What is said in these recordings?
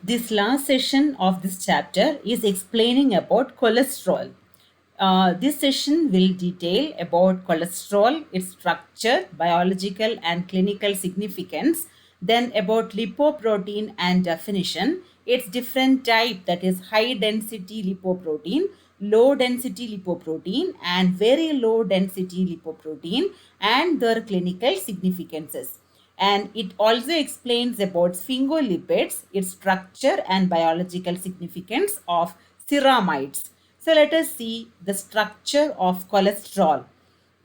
This last session of this chapter is explaining about cholesterol. This session will detail about cholesterol, its structure, biological and clinical significance, then about lipoprotein and definition, its different type, that is high density lipoprotein, low density lipoprotein and very low density lipoprotein, and their clinical significances. And it also explains about sphingolipids, its structure and biological significance of ceramides. So let us see the structure of cholesterol.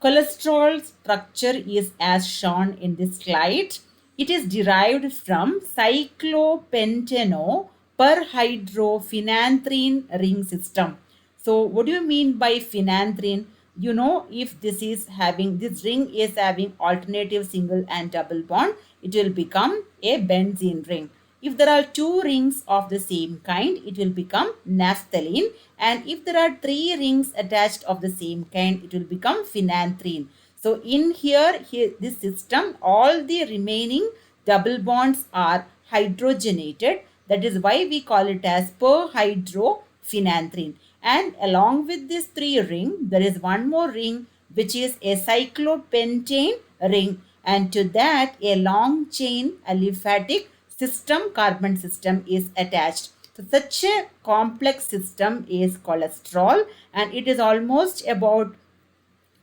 Cholesterol structure is as shown in this slide. It is derived from cyclopentano perhydrophenanthine ring system. So what do you mean by phenanthine? You know, if this ring is having alternative single and double bond, it will become a benzene ring. If there are two rings of the same kind, it will become naphthalene. And if there are three rings attached of the same kind, it will become phenanthine. So in here, this system, all the remaining double bonds are hydrogenated. That is why we call it as perhydrophenanthine. And along with this three ring, there is one more ring which is a cyclopentane ring. And to that, a long chain aliphatic system, carbon system is attached. So such a complex system is cholesterol, and it is almost about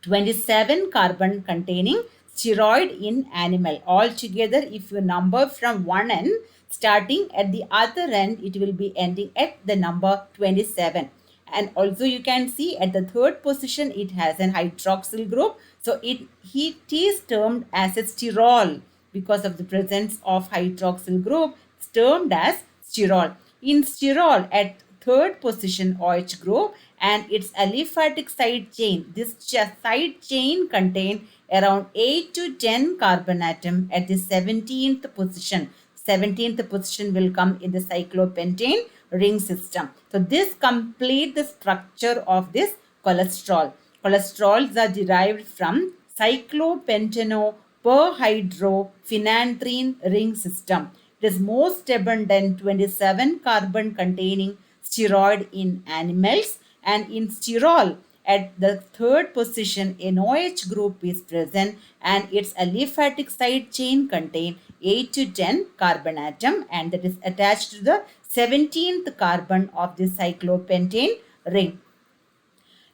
27 carbon containing steroid in animal. Altogether, if you number from one end, starting at the other end, it will be ending at the number 27. And also you can see at the third position, it has an hydroxyl group. So it is termed as a sterol because of the presence of hydroxyl group. It's termed as sterol. In sterol, at third position OH group and its aliphatic side chain. This side chain contain around 8 to 10 carbon atom at the 17th position. 17th position will come in the cyclopentane ring system. So this complete the structure of this cholesterol. Cholesterols are derived from cyclopentano perhydrophenanthine ring system. It is most abundant 27 carbon containing steroid in animals, and in sterol at the third position an OH group is present and its aliphatic side chain contain 8 to 10 carbon atom, and that is attached to the 17th carbon of the cyclopentane ring.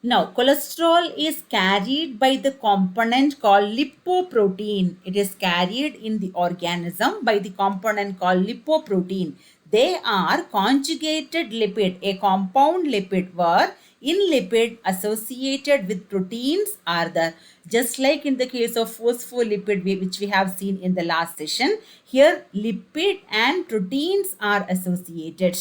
Now, cholesterol is carried by the component called lipoprotein. It is carried in the organism by the component called lipoprotein. They are conjugated lipid, a compound lipid where in lipid associated with proteins are there. Just like in the case of phospholipid, which we have seen in the last session, here lipid and proteins are associated.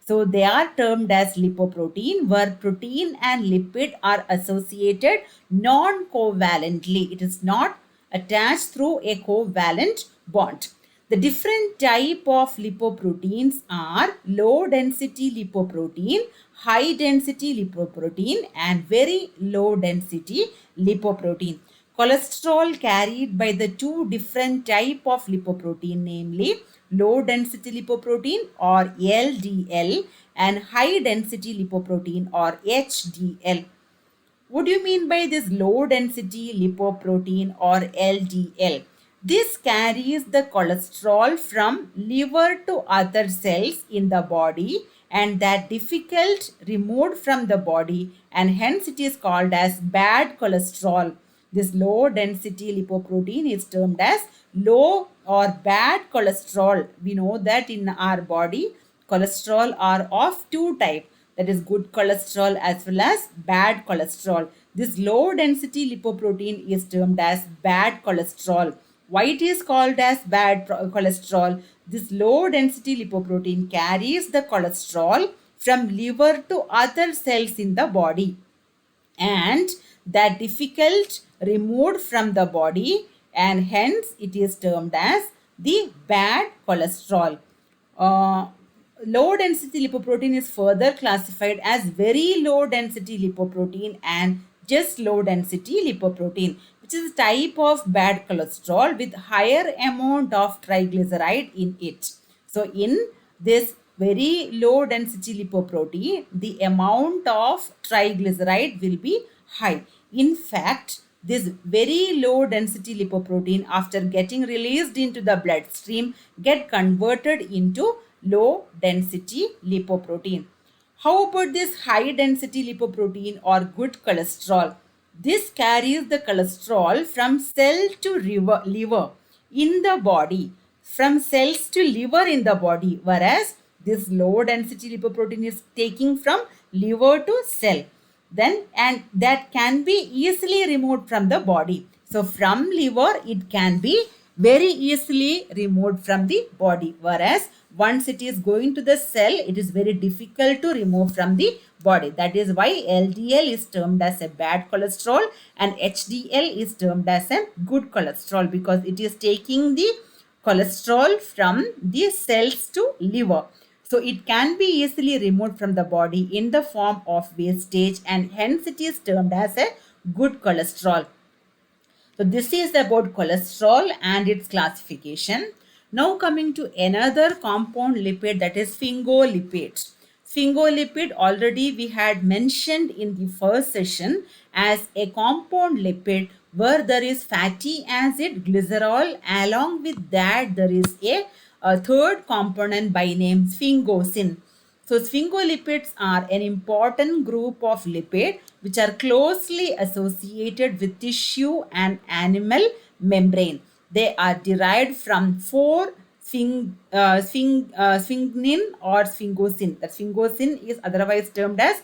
So they are termed as lipoprotein, where protein and lipid are associated non-covalently. It is not attached through a covalent bond. The different type of lipoproteins are low density lipoprotein, high density lipoprotein, and very low density lipoprotein. Cholesterol carried by the two different type of lipoprotein, namely low density lipoprotein or LDL and high density lipoprotein or HDL. What do you mean by this low density lipoprotein or LDL? This carries the cholesterol from liver to other cells in the body and that difficult removed from the body, and hence it is called as bad cholesterol. This low density lipoprotein is termed as low or bad cholesterol. We know that in our body, cholesterol are of two types, that is good cholesterol as well as bad cholesterol. This low density lipoprotein is termed as bad cholesterol. Why it is called as bad cholesterol? This low density lipoprotein carries the cholesterol from liver to other cells in the body and that difficult removed from the body, and hence it is termed as the bad cholesterol. Uh, Low density lipoprotein is further classified as very low density lipoprotein and just low density lipoprotein, which is a type of bad cholesterol with higher amount of triglyceride in it. So in this very low density lipoprotein, the amount of triglyceride will be high. In fact, this very low density lipoprotein, after getting released into the bloodstream, get converted into low density lipoprotein. How about this high density lipoprotein or good cholesterol? This carries the cholesterol from cell to liver in the body, from cells to liver in the body, whereas this low density lipoprotein is taking from liver to cell. Then, and that can be easily removed from the body. So from liver, it can be very easily removed from the body, whereas once it is going to the cell, it is very difficult to remove from the body. That is why LDL is termed as a bad cholesterol and HDL is termed as a good cholesterol, because it is taking the cholesterol from the cells to liver. So it can be easily removed from the body in the form of wastage, and hence it is termed as a good cholesterol. So this is about cholesterol and its classification. Now coming to another compound lipid, that is sphingolipids. Sphingolipid already we had mentioned in the first session as a compound lipid where there is fatty acid glycerol. Along with that there is a third component by name sphingosine. So sphingolipids are an important group of lipid which are closely associated with tissue and animal membrane. They are derived from four sphingnine or sphingosine. The sphingosine is otherwise termed as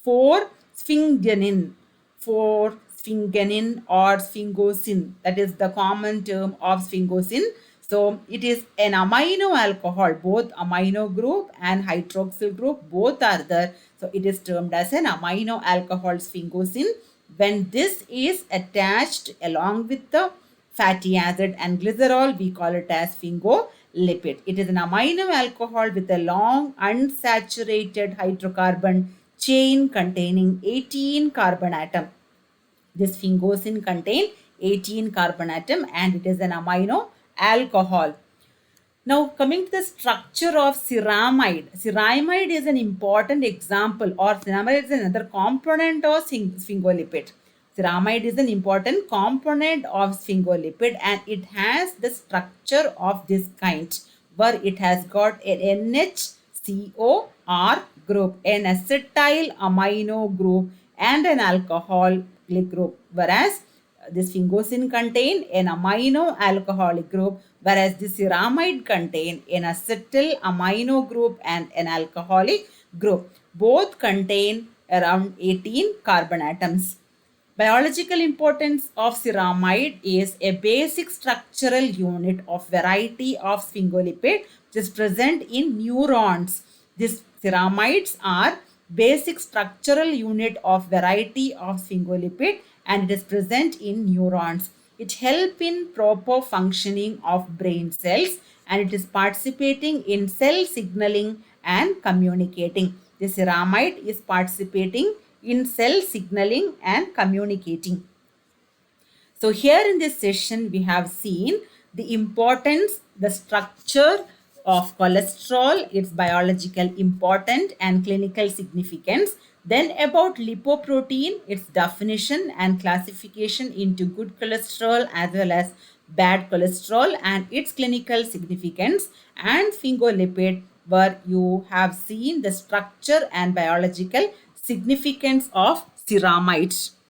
4-sphingenin. 4-sphingenin or sphingosine. That is the common term of sphingosine. So it is an amino alcohol, both amino group and hydroxyl group, both are there. So it is termed as an amino alcohol sphingosine. When this is attached along with the fatty acid and glycerol, we call it as sphingolipid. It is an amino alcohol with a long unsaturated hydrocarbon chain containing 18 carbon atom. This sphingosine contains 18 carbon atom and it is an amino alcohol. Now coming to the structure of ceramide. Ceramide is an important example, or ceramide is another component of sphingolipid. Ceramide is an important component of sphingolipid and it has the structure of this kind, where it has got an NHCOR group, an acetyl amino group and an alcoholic group, whereas this sphingosine contain an amino alcoholic group, whereas the ceramide contain an acetyl amino group and an alcoholic group. Both contain around 18 carbon atoms. Biological importance of ceramide is a basic structural unit of variety of sphingolipid which is present in neurons. These ceramides are basic structural unit of variety of sphingolipid and it is present in neurons. It helps in proper functioning of brain cells and it is participating in cell signaling and communicating. The ceramide is participating in cell signaling and communicating. So here in this session, we have seen the importance, the structure of cholesterol, its biological importance and clinical significance. Then about lipoprotein, its definition and classification into good cholesterol as well as bad cholesterol and its clinical significance, and sphingolipid, where you have seen the structure and biological significance of ceramides.